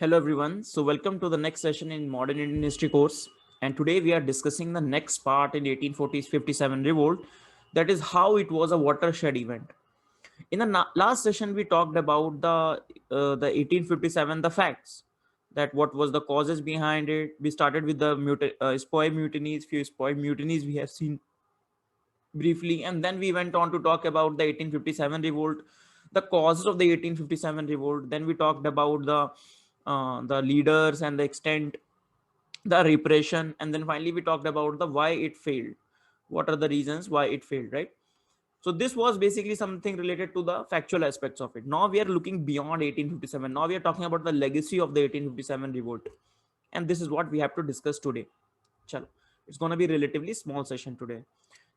Hello everyone. So welcome to the next session in Modern Indian History course. And today we are discussing the next part in 1840s 57 revolt. That is how it was a watershed event. In the last session we talked about the 1857 the facts, that what was the causes behind it. We started with the Sepoy mutinies, few Sepoy mutinies we have seen briefly, and then we went on to talk about the 1857 revolt, the causes of the 1857 revolt. Then we talked about the leaders and the extent, the repression, and then finally we talked about the why it failed, what are the reasons why it failed, right? So this was basically something related to the factual aspects of it. Now we are looking beyond 1857. Now we are talking about the legacy of the 1857 revolt, and this is what we have to discuss today. Chalo. It's going to be relatively small session today.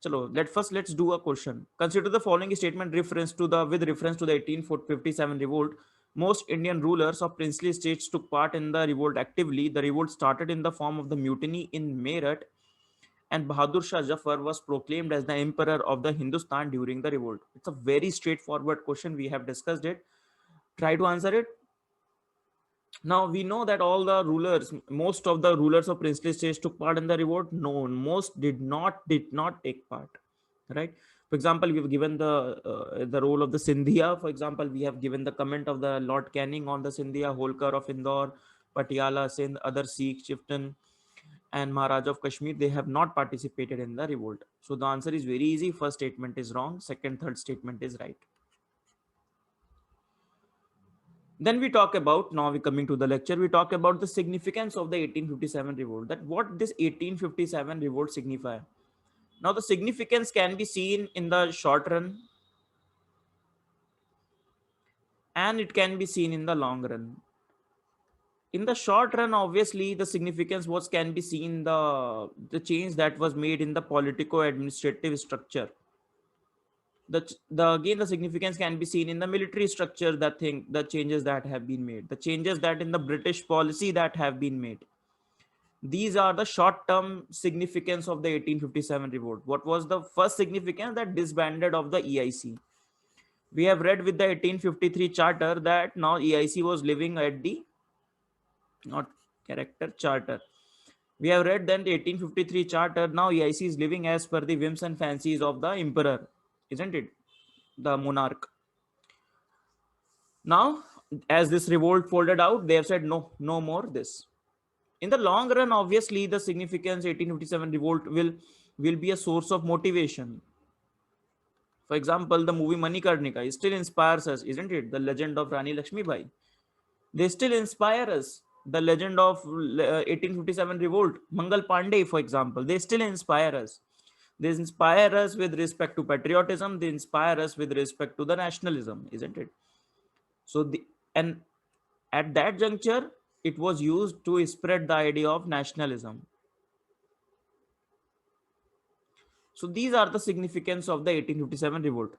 Chalo, let's do a question. Consider the following statement with reference to the 1857 revolt. Most Indian rulers of princely states took part in the revolt actively. The revolt started in the form of the mutiny in Meerut, and Bahadur Shah Jafar was proclaimed as the emperor of the Hindustan during the revolt. It's a very straightforward question. We have discussed it. Try to answer it. Now we know that most of the rulers of princely states took part in the revolt. No, most did not take part. Right. For example, we've given the role of the Sindhia. For example, we have given the comment of the Lord Canning on the Sindhia, Holkar of Indore, Patiala, Sindh, other Sikh, Chieftain, and Maharaj of Kashmir. They have not participated in the revolt. So the answer is very easy. First statement is wrong. Second, third statement is right. Then we talk about, now we coming to the lecture, we talk about the significance of the 1857 revolt, that what this 1857 revolt signify. Now the significance can be seen in the short run and it can be seen in the long run. In the short run, obviously the significance was can be seen the change that was made in the politico administrative structure. The again, the significance can be seen in the military structure, the changes that have been made, the changes that in the British policy that have been made. These are the short-term significance of the 1857 revolt. What was the first significance? That disbanded of the EIC. We have read with the 1853 charter that now EIC was living at the, not character, charter. We have read then the 1853 charter. Now EIC is living as per the whims and fancies of the emperor, isn't it? The monarch. Now, as this revolt folded out, they have said no, no more this. In the long run, obviously the significance 1857 revolt will be a source of motivation. For example, the movie Manikarnika still inspires us, isn't it? The legend of Rani Lakshmibai, they still inspire us. The legend of 1857 revolt, Mangal Pandey, for example, they still inspire us. They inspire us with respect to patriotism, they inspire us with respect to the nationalism, isn't it? So and at that juncture it was used to spread the idea of nationalism. So these are the significance of the 1857 revolt.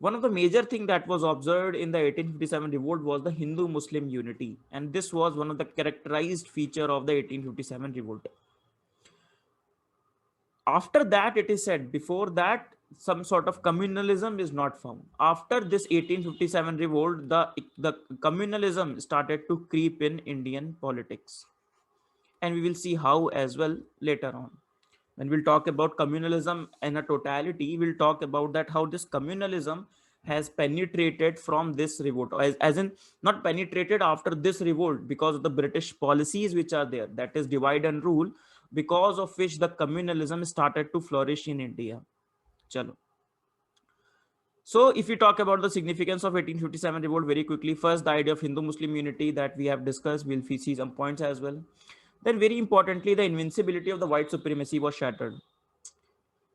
One of the major thing that was observed in the 1857 revolt was the Hindu-Muslim unity, and this was one of the characterized feature of the 1857 revolt. After that, it is said, before that, some sort of communalism is not found. After this 1857 revolt, the communalism started to creep in Indian politics, and we will see how as well later on. When we'll talk about communalism in a totality, we'll talk about that how this communalism has penetrated from this revolt, as in not penetrated after this revolt, because of the British policies which are there, that is divide and rule, because of which the communalism started to flourish in India. Chalo. So if we talk about the significance of 1857 revolt very quickly, first the idea of Hindu-Muslim unity that we have discussed, we'll see some points as well. Then very importantly, the invincibility of the white supremacy was shattered.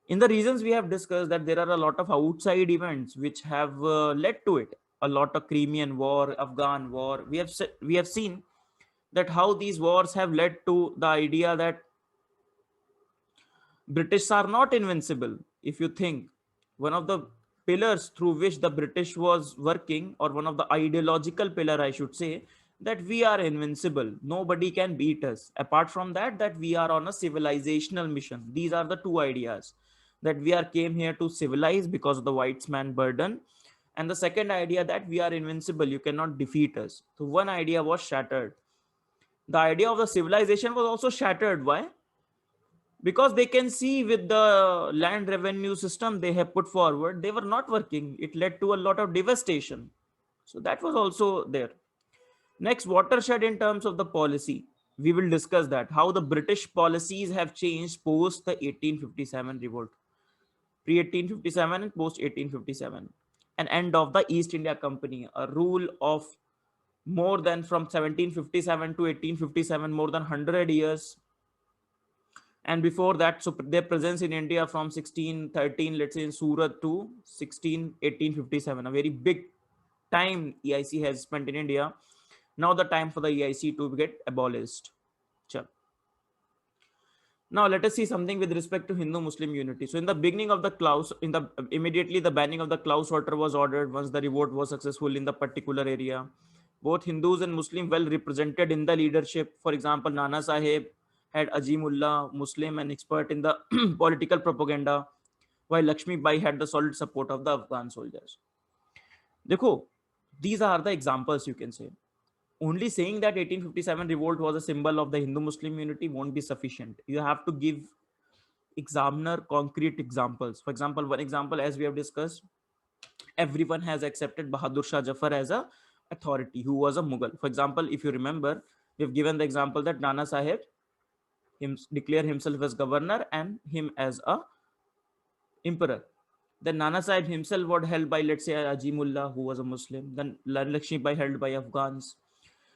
In the reasons we have discussed, that there are a lot of outside events which have led to it. A lot of Crimean War, Afghan War. We have seen that how these wars have led to the idea that British are not invincible. If you think, one of the pillars through which the British was working, or one of the ideological pillar, I should say, that we are invincible. Nobody can beat us. Apart from that, that we are on a civilizational mission. These are the two ideas, that we are came here to civilize because of the white man burden. And the second idea, that we are invincible. You cannot defeat us. So one idea was shattered. The idea of the civilization was also shattered. Why? Because they can see with the land revenue system they have put forward, they were not working. It led to a lot of devastation. So that was also there. Next, watershed in terms of the policy. We will discuss that, how the British policies have changed post the 1857 revolt, pre 1857 and post 1857. An end of the East India Company, a rule of more than from 1757 to 1857, more than 100 years. And before that, so their presence in India from 1613, let's say in Surat, to 1857, a very big time EIC has spent in India. Now the time for the EIC to get abolished. Chal. Now let us see something with respect to Hindu-Muslim unity. So in the beginning of the clause, immediately the banning of the clause water was ordered once the revolt was successful in the particular area. Both Hindus and Muslim well represented in the leadership. For example, Nana Sahib had Ajimullah, Muslim and expert in the political propaganda, while Lakshmi Bai had the solid support of the Afghan soldiers. Dekho, these are the examples you can say. Only saying that 1857 revolt was a symbol of the Hindu-Muslim unity won't be sufficient. You have to give examiner concrete examples. For example, one example, as we have discussed, everyone has accepted Bahadur Shah Jafar as a authority who was a Mughal. For example, if you remember, we've given the example that Nana Sahib declared himself as governor and him as a emperor. Then Nana Sahib himself was held by, let's say, Ajimullah, who was a Muslim. Then Lakshmi Bai held by Afghans.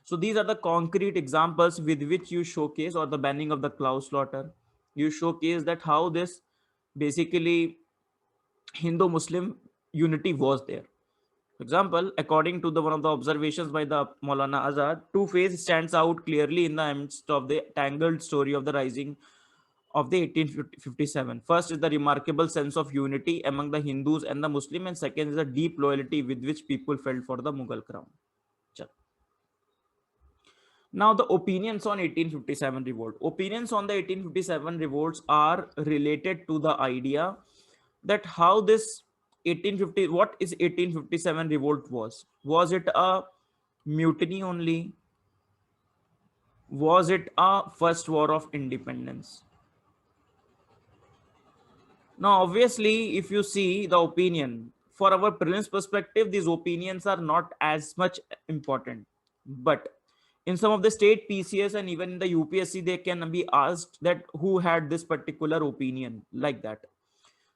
So these are the concrete examples with which you showcase, or the banning of the cow slaughter. You showcase that how this basically Hindu-Muslim unity was there. For example, according to the one of the observations by the Maulana Azad, two-phase stands out clearly in the midst of the tangled story of the rising of the 1857. First is the remarkable sense of unity among the Hindus and the Muslim, and second is the deep loyalty with which people felt for the Mughal crown. Now, the opinions on 1857 revolt. Opinions on the 1857 revolts are related to the idea that how this 1850, what is 1857 revolt was. Was it a mutiny only? Was it a first war of independence? Now, obviously, if you see the opinion, for our prelims perspective, these opinions are not as much important. But in some of the state PCS and even in the UPSC, they can be asked that who had this particular opinion, like that.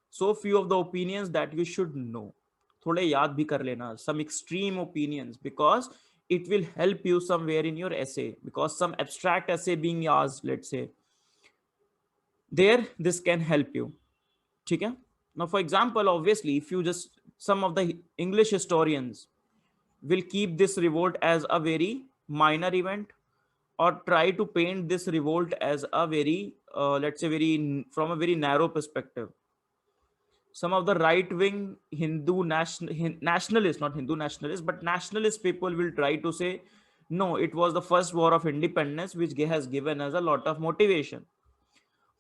So few of the opinions that you should know. थोड़े याद भी कर लेना, some extreme opinions, because it will help you somewhere in your essay, because some abstract essay being asked, let's say, there this can help you. Okay? Now, for example, obviously, if you just, some of the English historians will keep this revolt as a very minor event, or try to paint this revolt as a very, let's say, very from a very narrow perspective. Some of the right-wing Hindu nationalists, not Hindu nationalists, but nationalist people will try to say, no, it was the first war of independence which has given us a lot of motivation.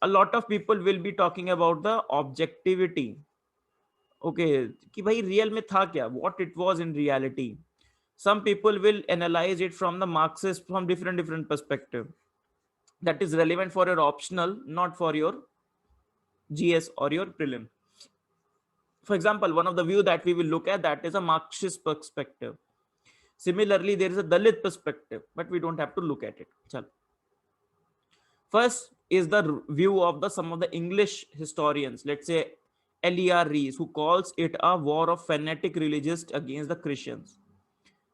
A lot of people will be talking about the objectivity. Okay, कि भाई real में था क्या? What it was in reality. Some people will analyze it from the Marxist, from different perspective. That is relevant for your optional, not for your GS or your prelim. For example, one of the view that we will look at, that is a Marxist perspective. Similarly, there is a Dalit perspective, but we don't have to look at it. Chal. First is the view of the some of the English historians, let's say L.E.R. Rees, who calls it a war of fanatic religious against the Christians.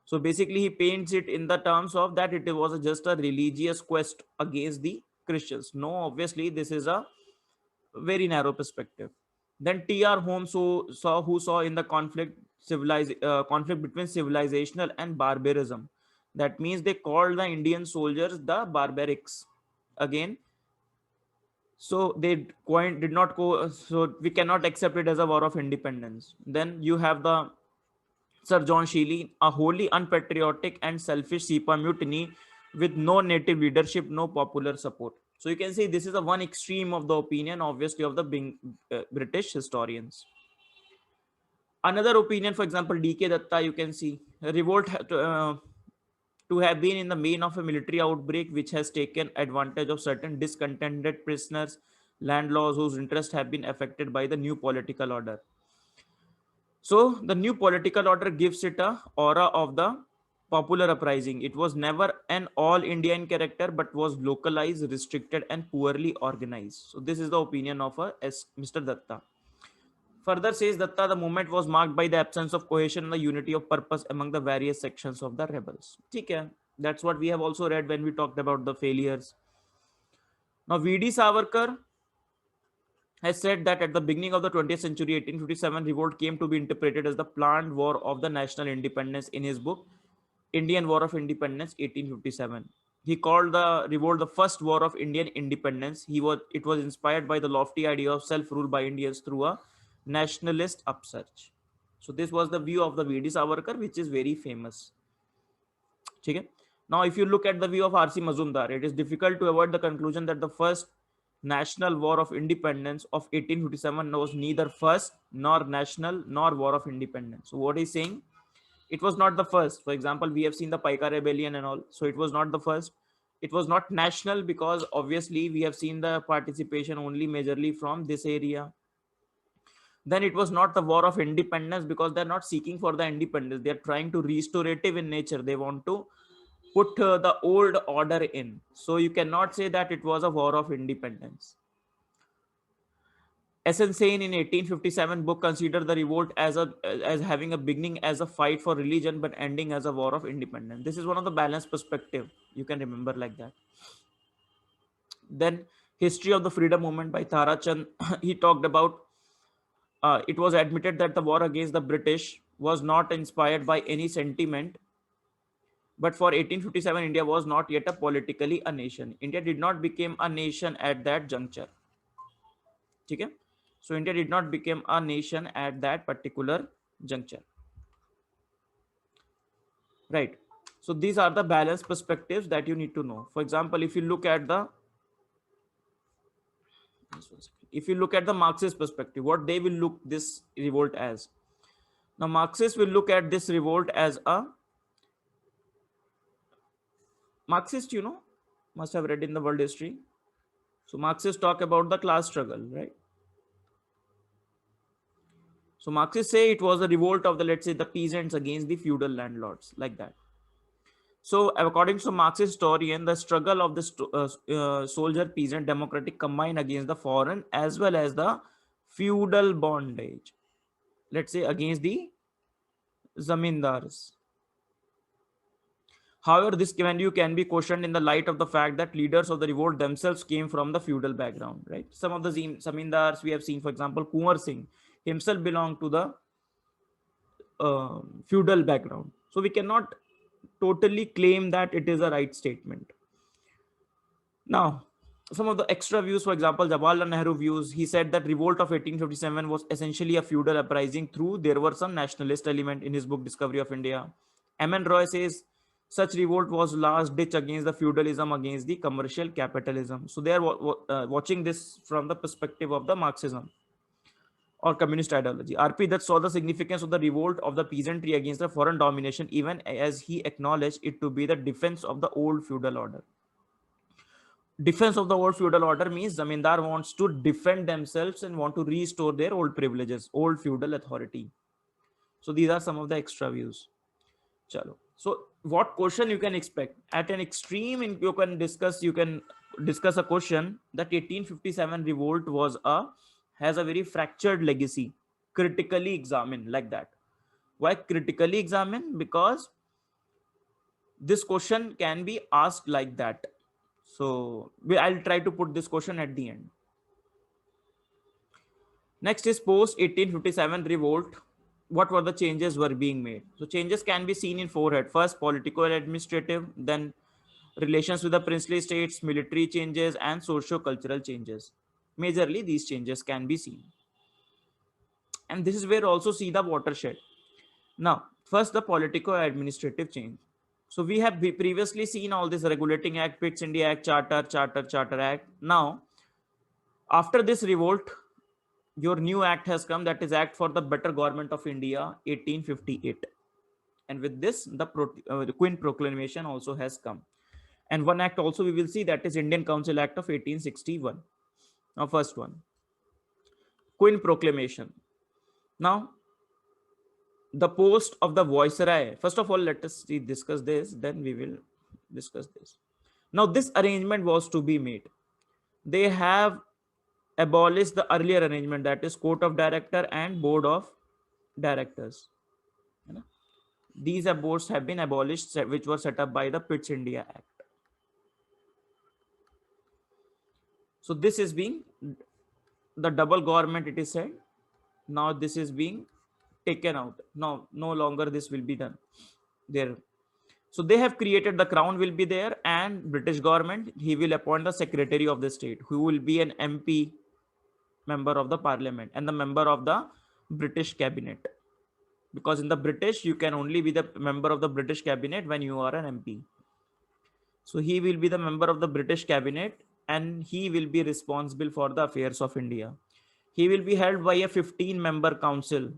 So basically, he paints it in the terms of that it was just a religious quest against the Christians. No, obviously, this is a very narrow perspective. Then T.R. Holmes who saw in the conflict between civilizational and barbarism. That means they called the Indian soldiers the barbarics. Again, so they did not go. So we cannot accept it as a war of independence. Then you have the Sir John Sheely, a wholly unpatriotic and selfish Sipa mutiny with no native leadership, no popular support. So you can see this is the one extreme of the opinion, obviously, of the British historians. Another opinion, for example, D.K. Datta, you can see revolt to to have been in the main of a military outbreak which has taken advantage of certain discontented prisoners, land laws whose interests have been affected by the new political order. So the new political order gives it a aura of the popular uprising. It was never an all Indian character, but was localized, restricted, and poorly organized. So this is the opinion of Mr. Datta. Further says Datta, the movement was marked by the absence of cohesion and the unity of purpose among the various sections of the rebels. Okay, that's what we have also read when we talked about the failures. Now, V.D. Savarkar has said that at the beginning of the 20th century, 1857 revolt came to be interpreted as the planned war of the national independence in his book, Indian War of Independence, 1857. He called the revolt the first war of Indian independence. It was inspired by the lofty idea of self-rule by Indians through a nationalist upsurge. So this was the view of the V.D. Savarkar, which is very famous. Okay? Now, if you look at the view of R.C. Mazumdar, it is difficult to avoid the conclusion that the first national war of independence of 1857 was neither first nor national nor war of independence. So what he's saying, it was not the first. For example, we have seen the Paika rebellion and all. So it was not the first. It was not national because obviously we have seen the participation only majorly from this area. Then it was not the war of independence because they're not seeking for the independence. They're trying to restorative in nature. They want to put the old order in. So you cannot say that it was a war of independence. S.N. Sain in 1857 book considered the revolt as having a beginning as a fight for religion but ending as a war of independence. This is one of the balanced perspective. You can remember like that. Then History of the Freedom Movement by Tara Chand. He talked about it was admitted that the war against the British was not inspired by any sentiment, but for 1857 India was not yet a politically a nation. India did not become a nation at that juncture. Okay? So India did not become a nation at that particular juncture. Right. So these are the balanced perspectives that you need to know. For example, if you look at the Marxist perspective, what they will look this revolt as. Now Marxists will look at this revolt as a Marxist, must have read in the world history. So Marxists talk about the class struggle, right? So Marxists say it was a revolt of the, let's say, the peasants against the feudal landlords, like that. So according to Marxist historian, the struggle of the soldier peasant democratic combined against the foreign as well as the feudal bondage, let's say against the zamindars. However, this value can be questioned in the light of the fact that leaders of the revolt themselves came from the feudal background, right? Some of the zamindars we have seen, for example, Kunwar Singh himself belonged to the feudal background. So we cannot totally claim that it is a right statement. Now, some of the extra views, for example, Jawaharlal Nehru views, he said that revolt of 1857 was essentially a feudal uprising through there were some nationalist element in his book Discovery of India. M.N. Roy says such revolt was last ditch against the feudalism, against the commercial capitalism. So they are watching this from the perspective of the Marxism or communist ideology. R.P. Dutt saw the significance of the revolt of the peasantry against the foreign domination, even as he acknowledged it to be the defense of the old feudal order. Defense of the old feudal order means zamindar wants to defend themselves and want to restore their old privileges, old feudal authority. So these are some of the extra views. Chalo. So what question you can expect at an extreme? You can discuss a question that 1857 revolt has a very fractured legacy. Critically examine like that. Why critically examine? Because this question can be asked like that. So I'll try to put this question at the end. Next is post 1857 revolt. What were the changes were being made? So changes can be seen in four heads. First, political administrative, then relations with the princely states, military changes, and socio-cultural changes. Majorly, these changes can be seen. And this is where also see the watershed. Now, first the political administrative change. So we have previously seen all this regulating act, Pitt's India Act, Charter Act. Now, after this revolt, your new act has come, that is Act for the Better Government of India, 1858. And with this, the Queen Proclamation also has come. And one act also we will see, that is Indian Council Act of 1861. Now, first one, Queen Proclamation. Now, the post of the Viceroy. First of all, let us discuss this, then we will discuss this. Now, this arrangement was to be made. They have abolished the earlier arrangement, that is Court of Director and Board of Directors. These boards have been abolished, which were set up by the Pitt's India Act. So this is being the double government, it is said. Now this is being taken out. Now, no longer this will be done there. So they have created, the crown will be there, and British government, he will appoint the secretary of the state, who will be an MP, member of the parliament, and the member of the British cabinet. Because in the British, you can only be the member of the British cabinet when you are an MP. So he will be the member of the British cabinet, and he will be responsible for the affairs of India. He will be held by a 15-member council.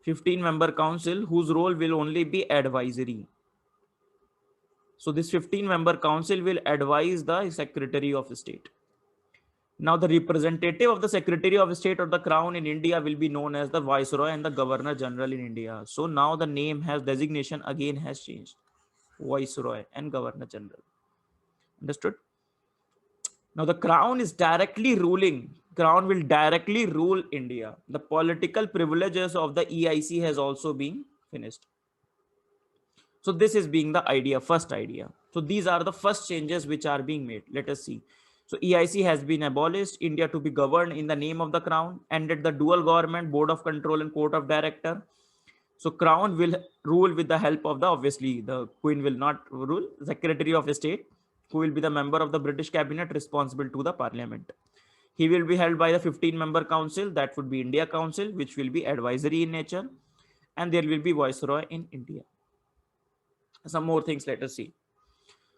15-member council whose role will only be advisory. So this 15-member council will advise the Secretary of State. Now, the representative of the Secretary of State or the Crown in India will be known as the Viceroy and the Governor General in India. So now the name has, designation again has changed. Viceroy and Governor General. Understood? Now the Crown is directly ruling. Crown will directly rule India. The political privileges of the EIC has also been finished. So this is being the idea, first idea. So these are the first changes which are being made. Let us see. So EIC has been abolished, India to be governed in the name of the Crown, ended the dual government, Board of Control and Court of Director. So Crown will rule with the help of the, obviously the Queen will not rule, Secretary of State, who will be the member of the British cabinet responsible to the Parliament. He will be held by the 15-member council, that would be India Council, which will be advisory in nature, and there will be Viceroy in India. Some more things, let us see.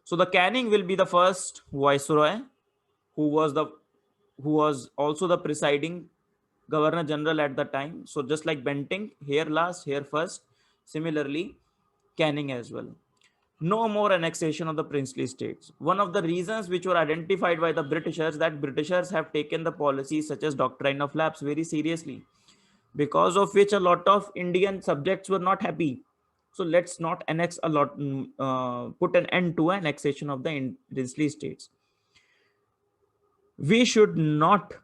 So the Canning will be the first Viceroy, who was also the presiding Governor General at the time. So just like Bentinck, here last, here first. Similarly, Canning as well. No more annexation of the princely states. One of the reasons which were identified by the Britishers, that Britishers have taken the policies such as doctrine of lapse very seriously, because of which a lot of Indian subjects were not happy. So let's not annex a lot, put an end to annexation of the princely states. We should not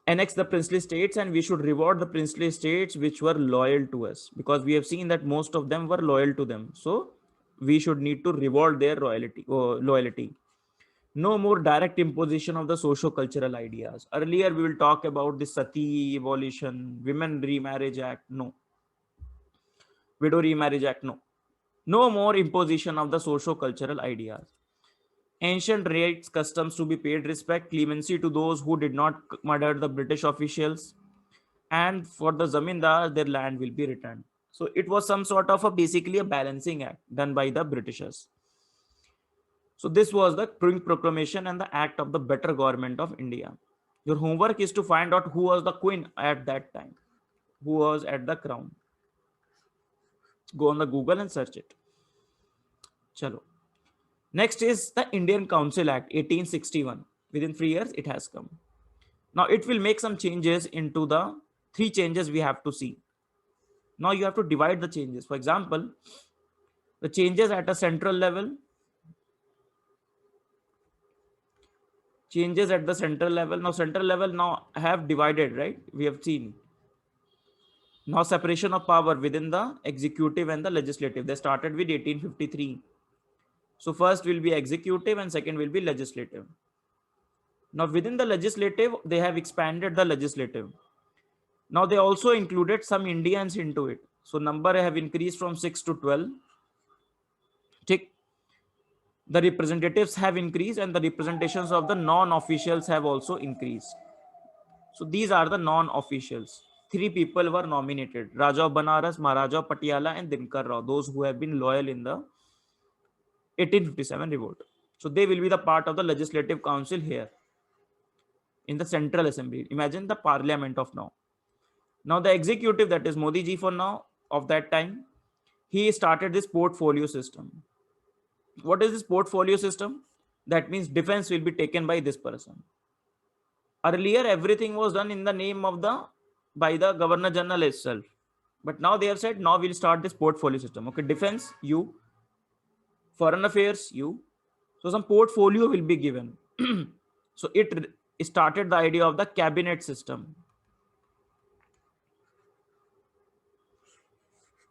annex the princely states, and we should reward the princely states which were loyal to us, because we have seen that most of them were loyal to them. So we should need to reward their loyalty. No more direct imposition of the socio-cultural ideas. Earlier we will talk about the Sati Abolition, Women Remarriage Act. No. Widow Remarriage Act. No. No more imposition of the socio-cultural ideas. Ancient rights, customs to be paid respect, clemency to those who did not murder the British officials, and for the zamindar, their land will be returned. So it was some sort of basically a balancing act done by the Britishers. So this was the Queen Proclamation and the act of the better government of India. Your homework is to find out who was the Queen at that time, who was at the crown. Go on the Google and search it. Chalo. Next is the Indian Council Act 1861. Within 3 years, it has come. Now it will make some changes into the 3 changes we have to see. Now you have to divide the changes. For example, the changes at a central level, changes at the central level. Now central level now have divided, right? We have seen. Now separation of power within the executive and the legislative. They started with 1853. So first will be executive and second will be legislative. Now within the legislative, they have expanded the legislative. Now they also included some Indians into it. So number have increased from 6 to 12. Tick. The representatives have increased and the representations of the non-officials have also increased. So these are the non-officials. 3 people were nominated: Raja of Banaras, Maharaja of Patiala, and Dinkar Rao, those who have been loyal in the 1857 revolt. So they will be the part of the legislative council here in the Central Assembly. Imagine the parliament of now. Now the executive, that is Modi ji for now, of that time, he started this portfolio system. What is this portfolio system? That means defense will be taken by this person. Earlier, everything was done in the name of the by the Governor General itself. But now they have said, now we'll start this portfolio system. Okay, defense, you, foreign affairs, you. So some portfolio will be given. So it started the idea of the cabinet system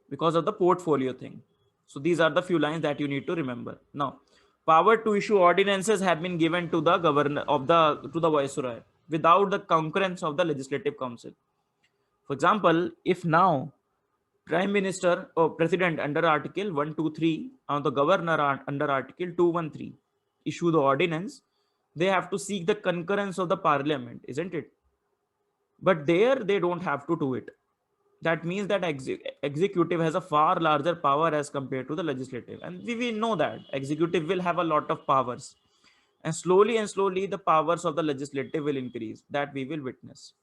because of the portfolio thing. So these are the few lines that you need to remember. Now, power to issue ordinances have been given to the governor of the viceroy without the concurrence of the legislative council. For example, if now prime minister or president under article 123 or the governor under article 213 issue the ordinance, they have to seek the concurrence of the parliament, isn't it? But there they don't have to do it. That means that executive has a far larger power as compared to the legislative, and we know that executive will have a lot of powers, and slowly the powers of the legislative will increase, that we will witness.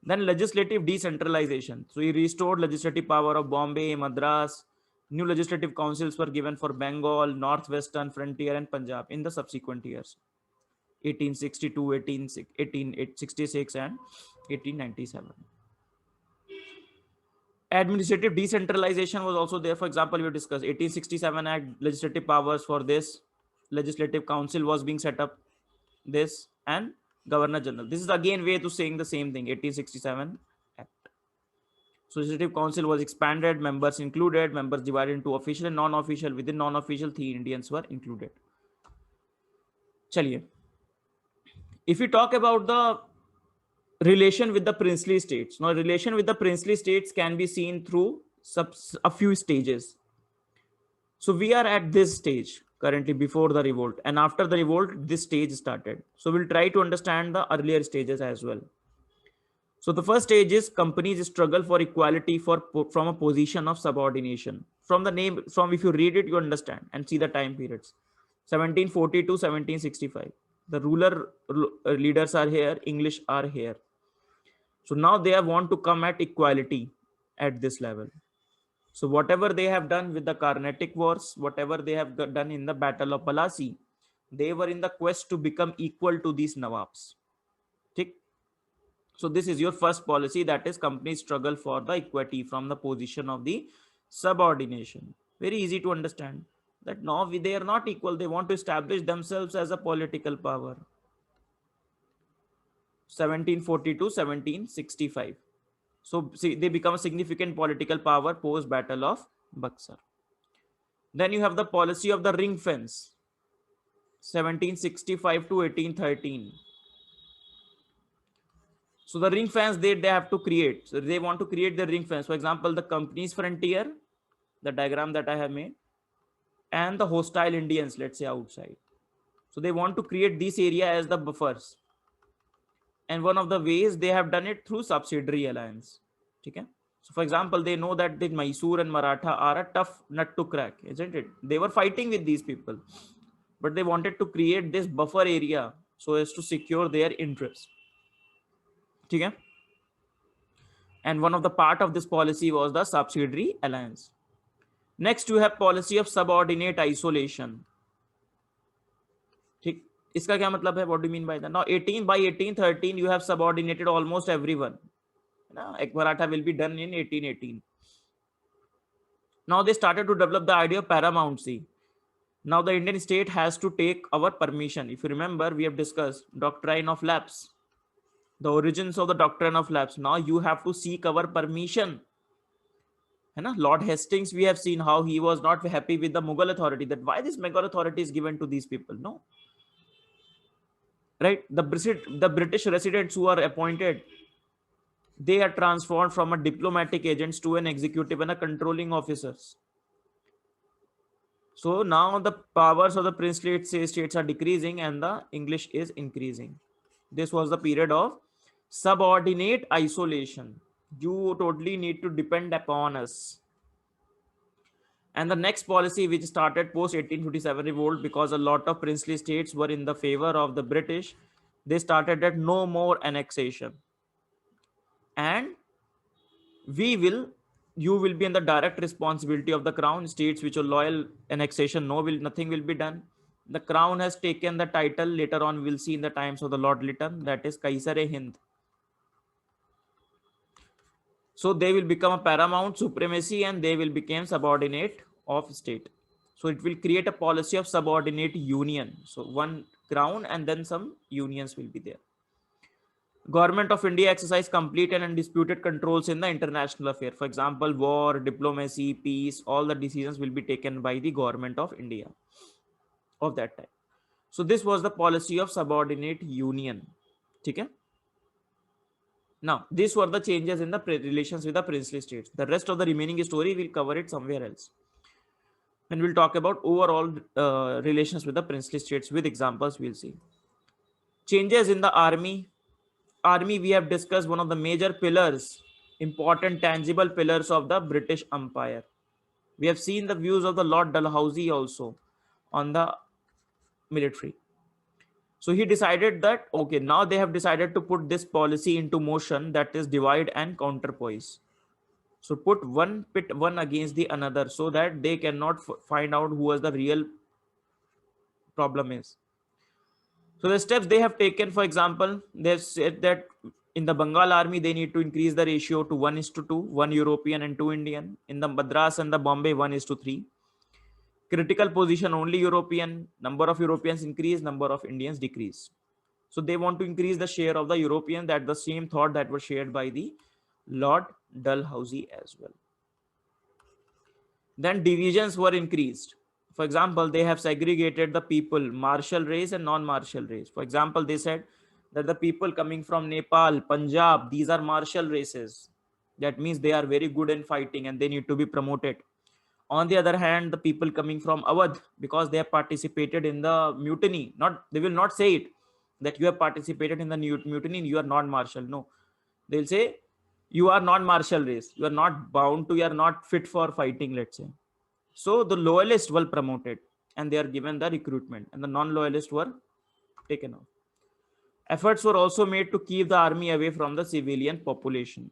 Then legislative decentralization. So he restored legislative power of Bombay, Madras. New legislative councils were given for Bengal, Northwestern Frontier, and Punjab in the subsequent years, 1862, 1866, and 1897. Administrative decentralization was also there. For example, we discussed 1867 Act, legislative powers for this. Legislative council was being set up. This and Governor General. This is again way to saying the same thing. 1867 Act. So legislative council was expanded, members included, members divided into official and non-official. Within non-official, 3 Indians were included. Chaliye. If we talk about the relation with the princely states, now relation with the princely states can be seen through a few stages. So we are at this stage currently before the revolt, and after the revolt, this stage started. So we'll try to understand the earlier stages as well. So the first stage is companies struggle for equality from a position of subordination. From the name, from if you read it, you understand and see the time periods. 1740 to 1765. The ruler leaders are here, English are here. So now they want to come at equality at this level. So whatever they have done with the Carnatic Wars, whatever they have done in the Battle of Palasi, they were in the quest to become equal to these Nawabs. Okay? So this is your first policy, that is companies struggle for the equity from the position of the subordination. Very easy to understand that now they are not equal. They want to establish themselves as a political power. 1740 to 1765. So see, they become a significant political power post Battle of Buxar. Then you have the policy of the ring fence, 1765 to 1813. So the ring fence they have to create. So they want to create the ring fence. For example, the company's frontier, the diagram that I have made, and the hostile Indians, let's say outside. So they want to create this area as the buffers. And one of the ways they have done it through subsidiary alliance. Okay? So for example, they know that the Mysore and Maratha are a tough nut to crack, isn't it? They were fighting with these people, but they wanted to create this buffer area so as to secure their interests. Okay? And one of the part of this policy was the subsidiary alliance. Next, you have policy of subordinate isolation. ठीक, इसका क्या मतलब है? What do you mean by that? Now 1813 you have subordinated almost everyone. Ek Maratha will be done in 1818. Now they started to develop the idea of paramountcy. Now the Indian state has to take our permission. If you remember, we have discussed doctrine of lapse, the origins of the doctrine of lapse. Now you have to seek our permission. Lord Hastings, we have seen how he was not happy with the Mughal authority, that why this Mughal authority is given to these people. No, right? The British residents who are appointed, they are transformed from a diplomatic agents to an executive and a controlling officers. So now the powers of the princely states are decreasing and the English is increasing. This was the period of subordinate isolation. You totally need to depend upon us. And the next policy which started post 1857 revolt, because a lot of princely states were in the favor of the British, they started at no more annexation. And we will you will be in the direct responsibility of the crown. States which are loyal annexation, no, will nothing will be done. The crown has taken the title, later on we'll see in the times of the Lord Lytton, that is Kaisar-e Hind. So they will become a paramount supremacy and they will become subordinate of state. So it will create a policy of subordinate union. So one crown and then some unions will be there. Government of India exercise complete and undisputed controls in the international affair. For example, war, diplomacy, peace, all the decisions will be taken by the government of India of that time. So this was the policy of subordinate union. Okay? Now, these were the changes in the relations with the princely states. The rest of the remaining story, we'll cover it somewhere else. And we'll talk about overall relations with the princely states with examples we'll see. Changes in the army. Army, we have discussed, one of the major pillars, important tangible pillars of the British Empire. We have seen the views of the Lord Dalhousie also on the military. So he decided that, okay, now they have decided to put this policy into motion, that is divide and counterpoise. So put one pit one against the another so that they cannot find out who was the real problem is. So the steps they have taken, for example, they've said that in the Bengal army, they need to increase the ratio to 1:2, 1 European and 2 Indian. In the Madras and the Bombay, 1:3. Critical position, only European. Number of Europeans increase, number of Indians decrease. So they want to increase the share of the European, that the same thought that was shared by the Lord Dalhousie as well. Then divisions were increased. For example, they have segregated the people, martial race and non-martial race. For example, they said that the people coming from Nepal, Punjab, these are martial races. That means they are very good in fighting and they need to be promoted. On the other hand, the people coming from Awadh, because they have participated in the mutiny, they will not say it that you have participated in the mutiny, you are non-martial. No, they'll say you are non-martial race. You are not bound to, you are not fit for fighting, let's say. So the loyalists were promoted and they are given the recruitment, and the non-loyalists were taken off. Efforts were also made to keep the army away from the civilian population.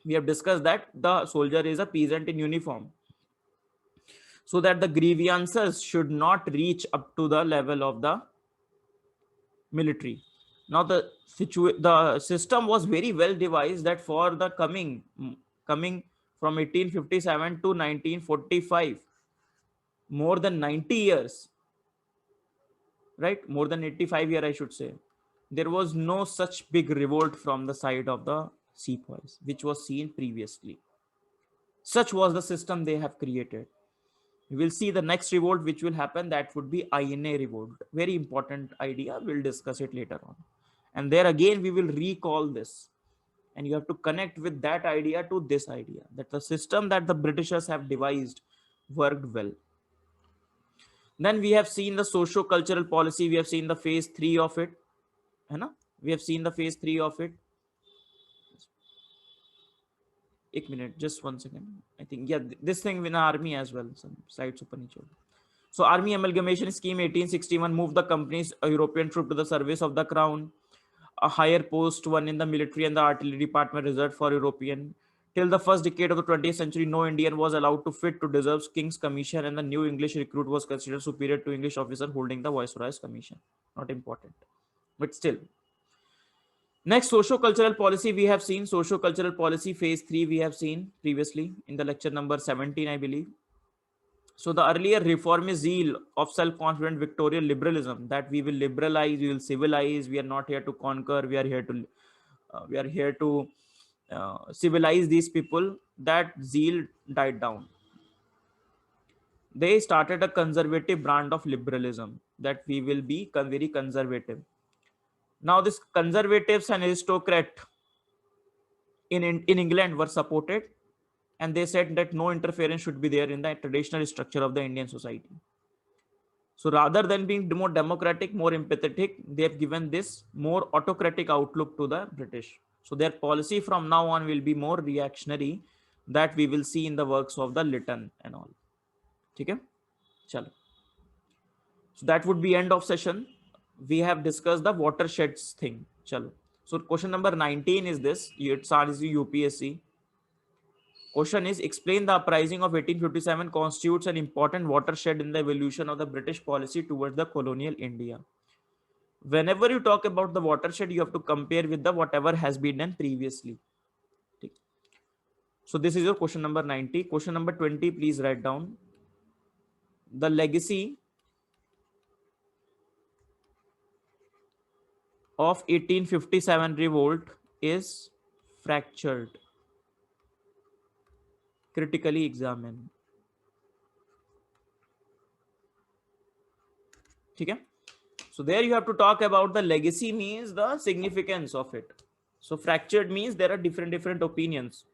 We have discussed that the soldier is a peasant in uniform, so that the grievances should not reach up to the level of the military. Now the system was very well devised that for the coming from 1857 to 1945, more than 90 years, right, more than 85 years I should say, there was no such big revolt from the side of the sepoys which was seen previously. Such was the system they have created. We will see the next revolt which will happen, that would be INA revolt. Very important idea, we'll discuss it later on. And there again we will recall this, and you have to connect with that idea to this idea, that the system that the Britishers have devised worked well. Then we have seen the socio-cultural policy. We have seen the phase 3 of it. We have seen the phase 3 of it. एक minute, just 1 second. I think, yeah, this thing with the army as well. Some slides upper niche. So army amalgamation scheme 1861 moved the company's European troop to the service of the crown. A higher post, one in the military and the artillery department, reserved for European. Till the first decade of the 20th century, no Indian was allowed to fit to deserve King's commission, and the new English recruit was considered superior to English officer holding the Viceroy's commission. Not important, but still. Next, socio-cultural policy we have seen. Socio-cultural policy phase 3 we have seen previously in the lecture number 17, I believe. So the earlier reformist zeal of self-confident Victorian liberalism, that we will liberalize, we will civilize, we are not here to conquer, we are here to civilize these people, that zeal died down. They started a conservative brand of liberalism, that we will be very conservative. Now this conservatives and aristocrat in England were supported, and they said that no interference should be there in the traditional structure of the Indian society. So rather than being more democratic, more empathetic, they have given this more autocratic outlook to the British. So their policy from now on will be more reactionary, that we will see in the works of the Lytton and all. Okay? Chalo. So that would be end of session. We have discussed the watersheds thing. Chalo. So question number 19 is this. It's UPSC. Question is, explain the uprising of 1857 constitutes an important watershed in the evolution of the British policy towards the colonial India. Whenever you talk about the watershed, you have to compare with the whatever has been done previously. So this is your question number 90. Question number 20, please write down. The legacy of 1857 revolt is fractured. Critically examine. Okay? So there you have to talk about the legacy means the significance of it. So fractured means there are different opinions.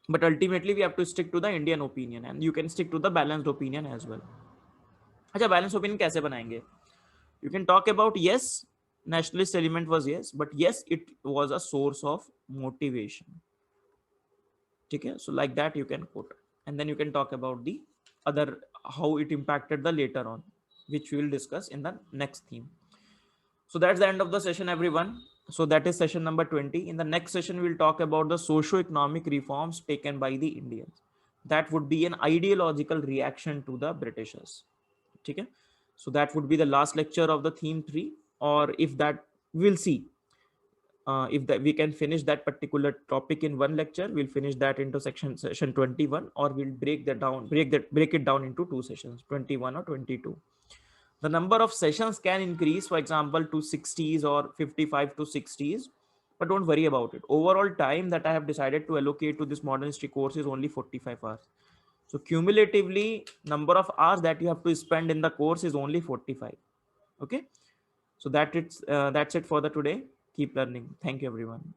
But ultimately we have to stick to the Indian opinion, and you can stick to the balanced opinion as well. अच्छा, balanced opinion कैसे बनाएंगे? You can talk about, yes, nationalist element was, yes, but yes, it was a source of motivation. Okay, so like that you can quote, and then you can talk about the other, how it impacted the later on, which we will discuss in the next theme. So that's the end of the session, everyone. So that is session number 20. In the next session we'll talk about the socio-economic reforms taken by the Indians. That would be an ideological reaction to the Britishers. Okay, so that would be the last lecture of the theme 3, or if that, we'll see if that we can finish that particular topic in one lecture, we'll finish that into session 21, or we'll break it down into 2 sessions, 21 or 22. The number of sessions can increase, for example, to 60s or 55 to 60s, but don't worry about it. Overall time that I have decided to allocate to this modern history course is only 45 hours. So cumulatively, number of hours that you have to spend in the course is only 45. Okay, so that's it for the today. Keep learning. Thank you, everyone.